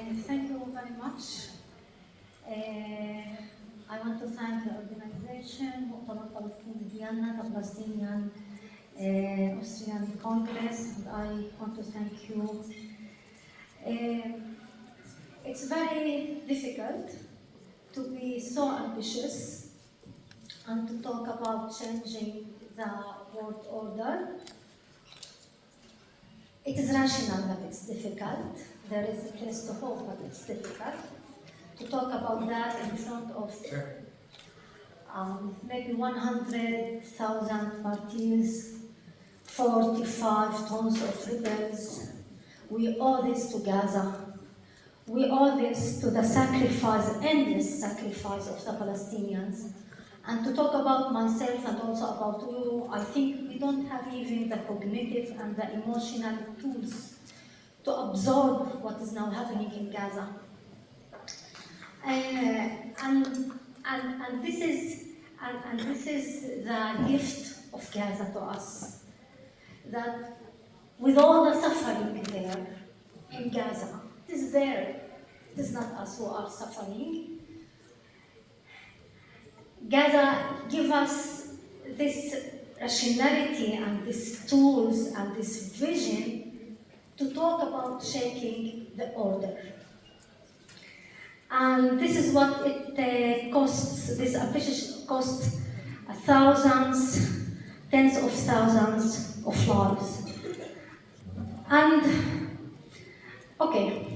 Thank you very much. I want to thank the organization, مؤتمر فلسطين Vienna, the Palestinian Austrian Congress, and I want to thank you. It's very difficult to be so ambitious and to talk about changing the world order. It is rational that it's difficult. There is a place to hope, but it's difficult to talk about that in front of maybe 100,000 martyrs, 45 tons of rebels. We owe this to Gaza. We owe this to the sacrifice, endless sacrifice of the Palestinians. And to talk about myself and also about you, I think we don't have even the cognitive and the emotional tools to absorb what is now happening in Gaza. And this is the gift of Gaza to us. That with all the suffering there in Gaza, it is there. It is not us who are suffering. Gaza gives us this rationality and these tools and this vision to talk about shaking the order. And this is what it costs. This ambition costs thousands, tens of thousands of lives. And, okay.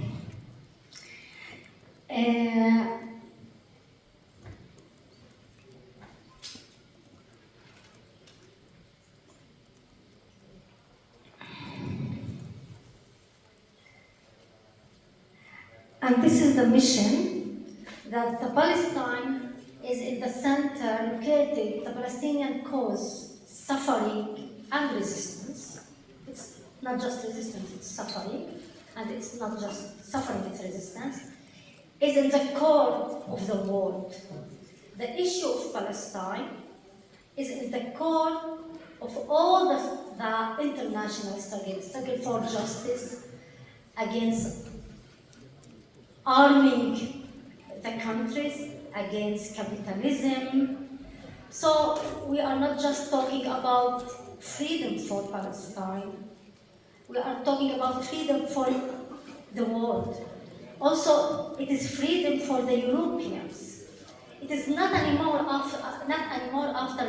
And this is the mission, that the Palestine is in the center, located, the Palestinian cause, suffering and resistance. It's not just resistance, it's suffering. And it's not just suffering, it's resistance. Is in the core of the world. The issue of Palestine is in the core of all the international struggle for justice against arming the countries, against capitalism. So we are not just talking about freedom for Palestine. We are talking about freedom for the world. Also, it is freedom for the Europeans. It is not anymore after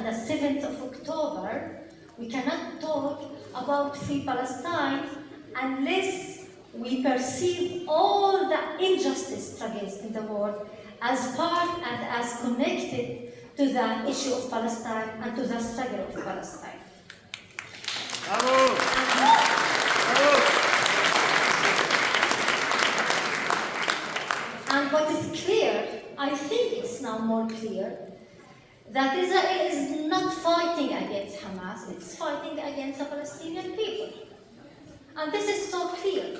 the 7th of October. We cannot talk about free Palestine unless we perceive all the injustice struggles in the world as part and as connected to the issue of Palestine and to the struggle of Palestine. Bravo! Bravo! And what is clear, I think it's now more clear, that Israel is not fighting against Hamas, it's fighting against the Palestinian people. And this is so clear.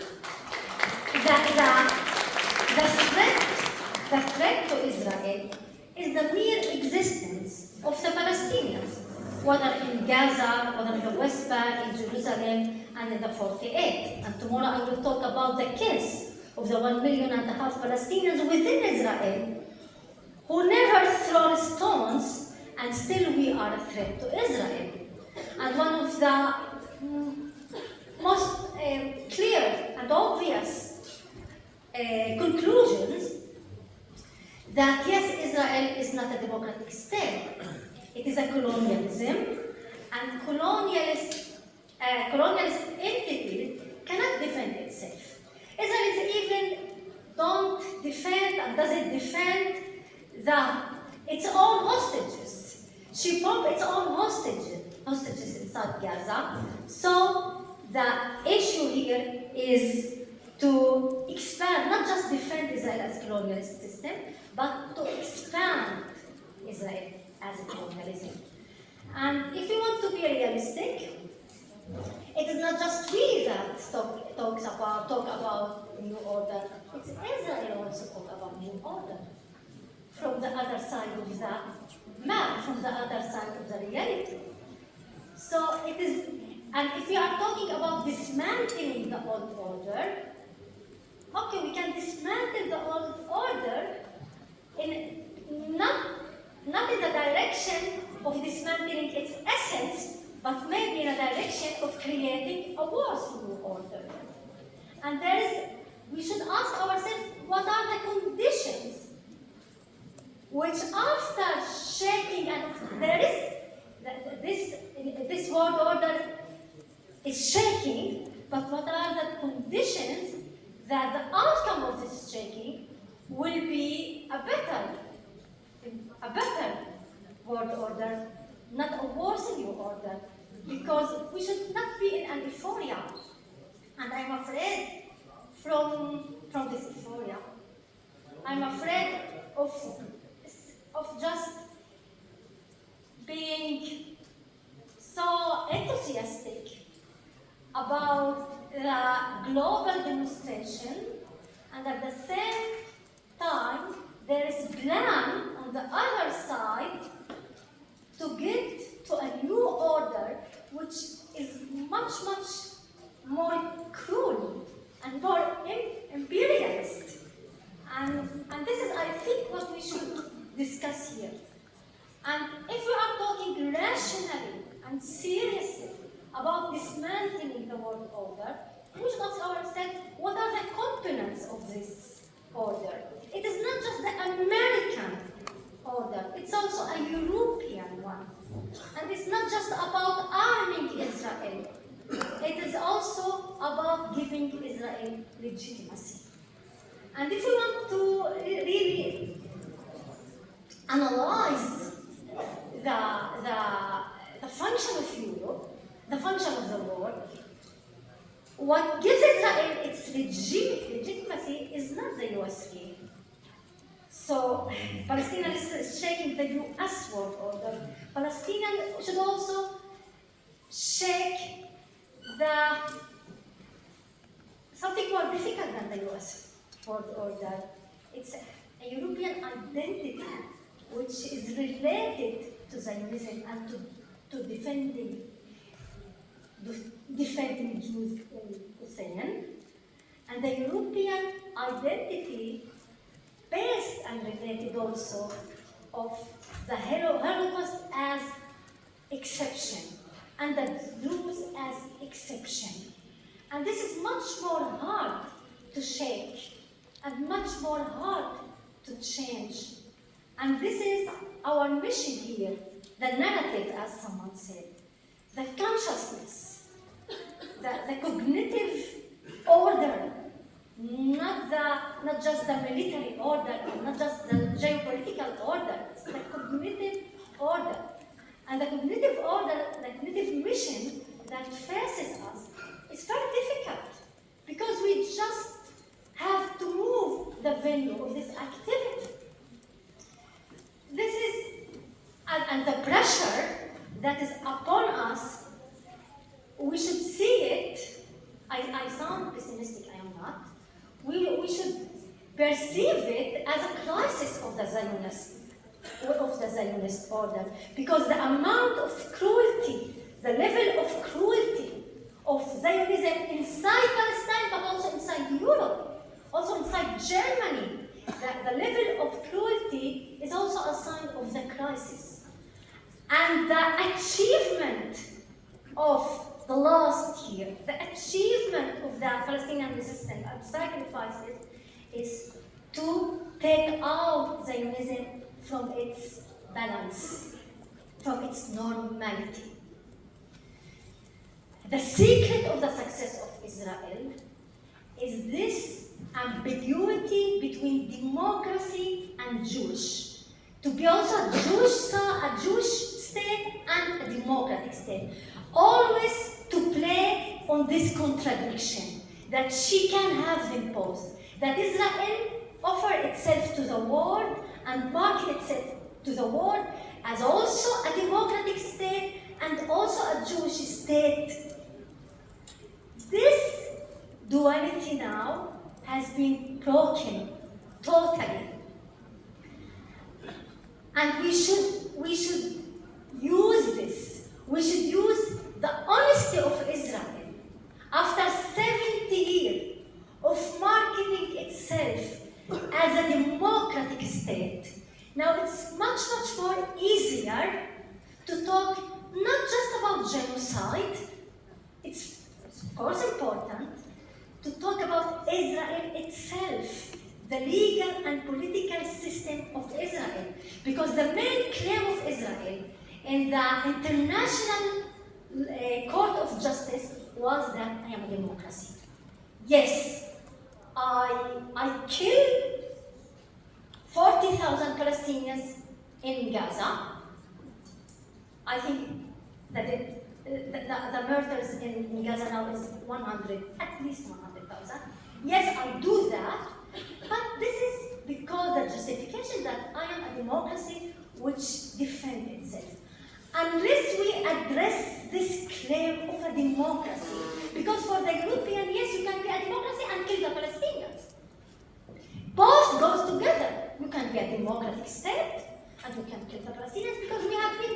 The threat to Israel is the mere existence of the Palestinians, whether in Gaza, whether in the West Bank, in Jerusalem, and in the 48. And tomorrow I will talk about the case of the 1.5 million Palestinians within Israel who never throw stones, and still we are a threat to Israel. And one of the most clear and obvious conclusions that yes, Israel is not a democratic state. It is a colonialism, and colonialist entity cannot defend itself. Israel even don't defend and doesn't defend its own hostages. She bombed its own hostages inside Gaza. So the issue here is to expand, not just defend Israel as a colonialist system, but to expand Israel as a colonialism. And if you want to be realistic, it is not just we that talk about new order. It's Israel also talk about new order. From the other side of the map, from the other side of the reality. So it is, and if we are talking about dismantling the old order, okay, we can dismantle which after shaking, and there is this world order is shaking, but what are the conditions that the outcome of this shaking will be a better world order, not a worsening order, because we should not be in an euphoria. And I'm afraid from this euphoria. I'm afraid of just being so enthusiastic about the global demonstration, and at the same time there is plan on the other side to get to a new order which is much more cruel and more imperialist. And this is, I think, what we should discuss here. And if we are talking rationally and seriously about dismantling the world order, we should ask ourselves, what are the components of this order? It is not just the American order, it's also a European one. And it's not just about arming Israel, it is also about giving Israel legitimacy. And if we want to really analyze the function of Europe, the function of the world, what gives Israel its legitimacy is not the USA. So Palestine is shaking the US world order. Palestinians should also shake something more difficult than the US world order. It's a European identity which is related to Zionism and to defending Jews in Palestine. And the European identity based and related also of the Holocaust as exception and the Jews as exception. And this is much more hard to shake and much more hard to change. And this is our mission here, the narrative, as someone said, the consciousness, the cognitive order, not just the military order, not just the geopolitical order, it's the cognitive order. And the cognitive order, the cognitive mission that faces us is very difficult because we just have to move the venue of this activity. This is, and the pressure that is upon us, we should see it. I sound pessimistic, I am not. We should perceive it as a crisis of the Zionist order, because the amount of cruelty, the level of cruelty of Zionism inside Palestine, but also inside Europe, also inside Germany, the level of cruelty is also a sign of the crisis. And the achievement of the last year, the achievement of the Palestinian resistance and sacrifices is to take out Zionism from its balance, from its normality. The secret of the success of Israel is this ambiguity between democracy and Jewish. To be also a Jewish state and a democratic state. Always to play on this contradiction, that she can have them both. That Israel offer itself to the world and market itself to the world as also a democratic state and also a Jewish state. This duality now has been broken totally. And we should use this. We should use the honesty of Israel after 70 years of marketing itself as a democratic state. Now it's much more easier to talk not just about genocide, it's of course important, to talk about Israel itself, the legal and political system of Israel. Because the main claim of Israel in the International Court of Justice was that I am a democracy. Yes, I killed 40,000 Palestinians in Gaza. I think that the murders in Gaza now is 100, at least 100,000. Yes, I do that, but this is because the justification that I am a democracy which defends itself. Unless we address this claim of a democracy, because for the European, yes, you can be a democracy and kill the Palestinians. Both goes together. You can be a democratic state and you can kill the Palestinians because we have been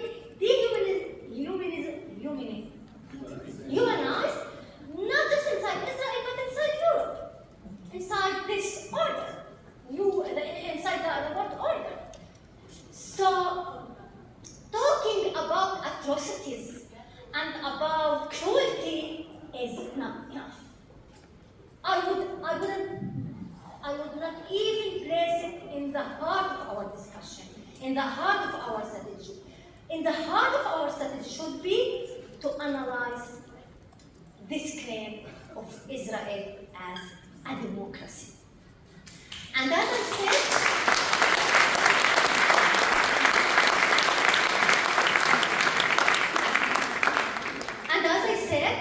humanized, not just inside Israel, but inside Europe, inside this order, inside the world order. So, talking about atrocities and about cruelty is not enough. I would not even place it in the heart of our discussion, in the heart of our strategy. In the heart of our strategy should be to analyze this claim of Israel as a democracy. And as I said,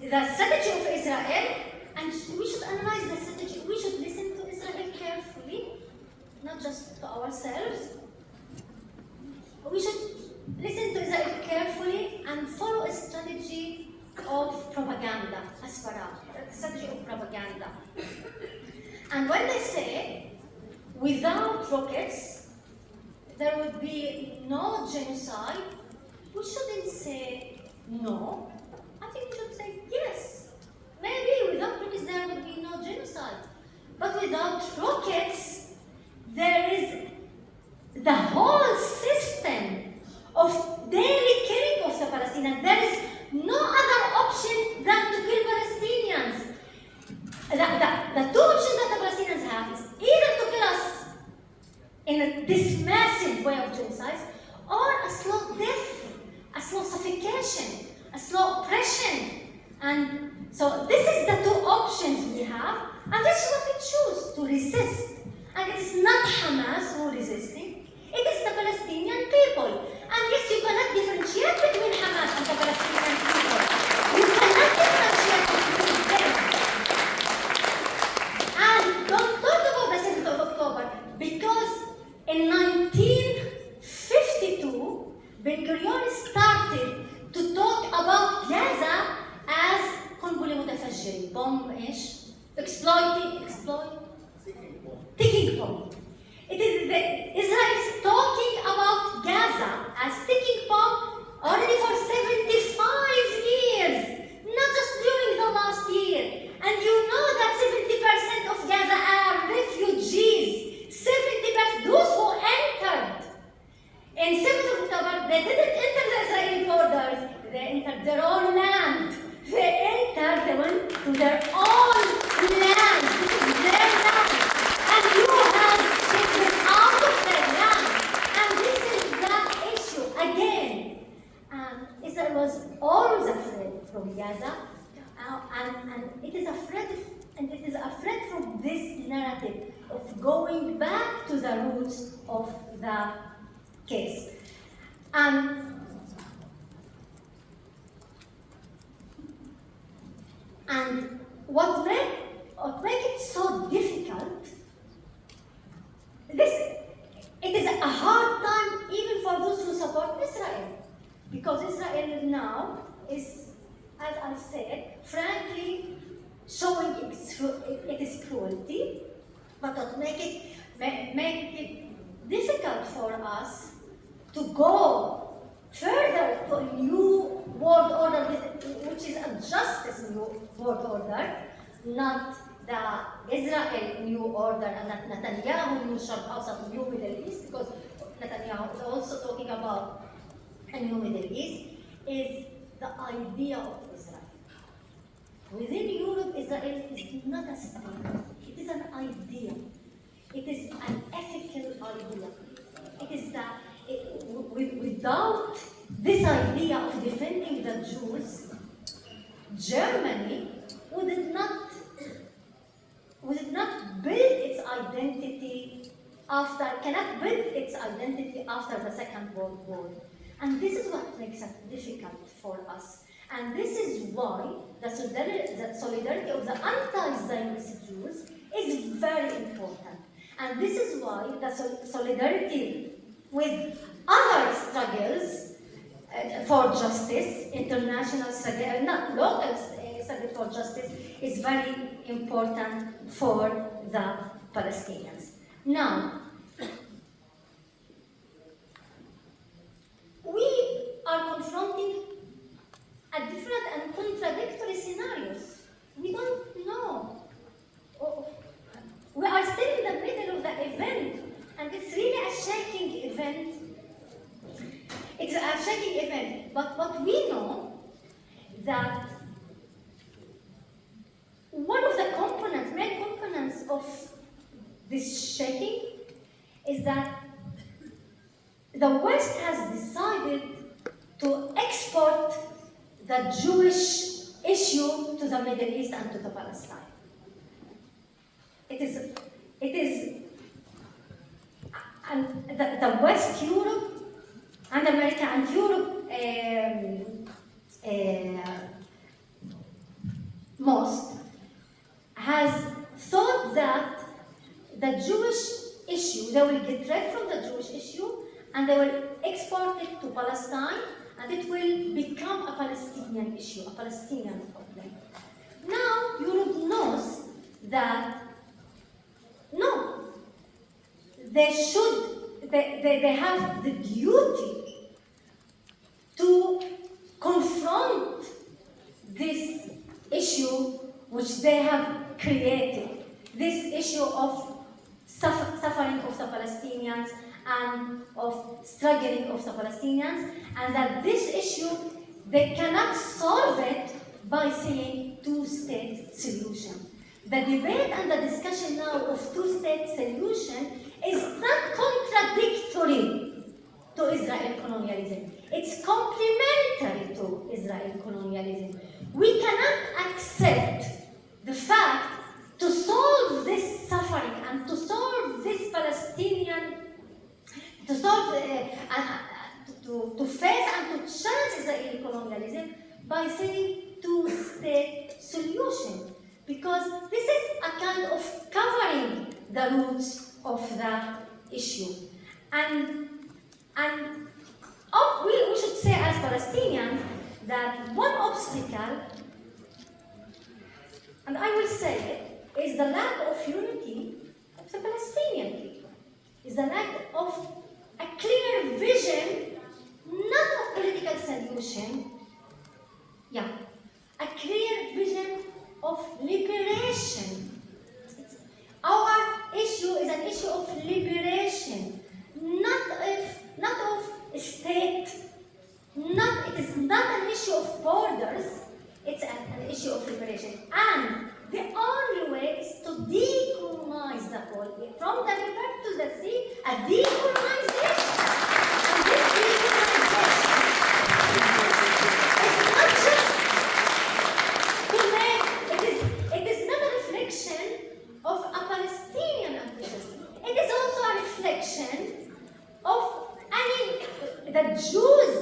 the strategy of Israel, and we should analyze the strategy, we should listen to Israel carefully, not just to ourselves. We should listen to Israel carefully and follow a strategy of propaganda, a strategy of propaganda. And when they say, without rockets, there would be no genocide, we shouldn't say no. I think we should say yes. Maybe without rockets there would be no genocide. But without rockets, there is the whole system of daily killing of the Palestinians. There is no other option than to kill Palestinians. The two options that the Palestinians have is either to kill us in this massive way of genocide, or a slow death, a slow suffocation, a slow oppression. And so this is the two options we have, and this is what we choose, to resist. And it is not Hamas who is resisting, it is the Palestinian people. And yes, you cannot differentiate between Hamas and the Palestinian people. You cannot differentiate between them. And don't talk about the 7th of October, because in 1952, Ben-Gurion started to talk about Gaza as قنبلة متفجرة, bomb إيش? Ticking bomb. It is Israel is talking about Gaza as ticking bomb already for 75 years, not just during the last year. And you know that 70% of Gaza are refugees. 70%, those who entered. In 7th of October, they didn't enter the Israeli borders, they entered their own land. They went to their own land. This is their land. And you have taken them out of their land. And this is the issue. Again, Israel was always afraid from Gaza. And it is afraid from this narrative of going back to the roots of the case. And what make it so difficult, it is a hard time even for those who support Israel, because Israel now is, as I said, frankly showing its cruelty, but what make it difficult for us to go further to a new world order, which is a justice new world order, not the Israel new order and not Netanyahu new Sharq Awsat, new Middle East, because Netanyahu is also talking about a new Middle East, is the idea of Israel. Within Europe, Israel is not a state, it is an idea. It is an ethical idea. It is Germany would not build its identity cannot build its identity after the Second World War. And this is what makes it difficult for us. And this is why the solidarity of the anti-Zionist Jews is very important. And this is why the solidarity with other struggles for justice, international struggle, not local struggle for justice, is very important for the Palestinians. Now, we are confronting a different and contradictory scenarios. We don't know. We are still in the middle of the event, and it's really a shaking event. It's a shaking event, but what we know that one of the main components of this shaking is that the West has decided to export the Jewish issue to the Middle East and to the Palestine. It is, and the West, Europe, and America and Europe most has thought that the Jewish issue, they will get rid from the Jewish issue and they will export it to Palestine, and it will become a Palestinian issue, a Palestinian problem. Now Europe knows that no, they have the duty to confront this issue which they have created, this issue of suffering of the Palestinians and of struggling of the Palestinians, and that this issue, they cannot solve it by saying two-state solution. The debate and the discussion now of two-state solution is not contradictory to Israeli colonialism. It's complementary to Israeli colonialism. We cannot accept the fact to solve this suffering and to solve this Palestinian, to solve, to face and to challenge Israeli colonialism by saying two-state solution. Because this is a kind of covering the roots of the issue. And we should say as Palestinians that one obstacle, and I will say it, is the lack of unity of the Palestinian people. Is the lack of a clear vision, not of political solution, a clear vision of liberation. Our issue is an issue of liberation, not of state. It is not an issue of borders. It's an issue of liberation. And the only way is to decolonize the whole, from the river to the sea, a decolonization. And this decolonization is not just to make, it is not a reflection of a Palestinian ambition. It is also a reflection of the Jews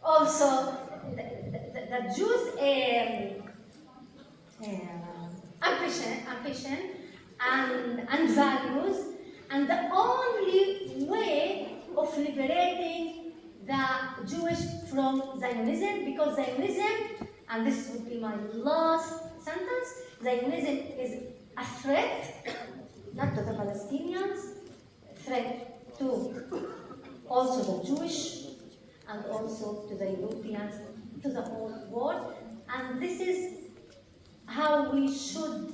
also, the Jews' ambition and values, and the only way of liberating the Jewish from Zionism, because Zionism, and this would be my last sentence, Zionism is a threat, not to the Palestinians, a threat to also the Jewish, and also to the Europeans, to the whole world. And this is how we should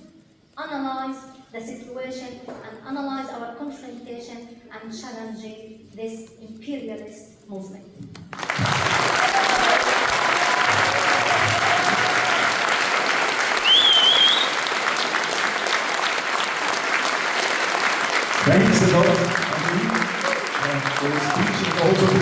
analyze the situation and analyze our confrontation and challenging this imperialist movement. Thanks a lot, Annie, for speaking also to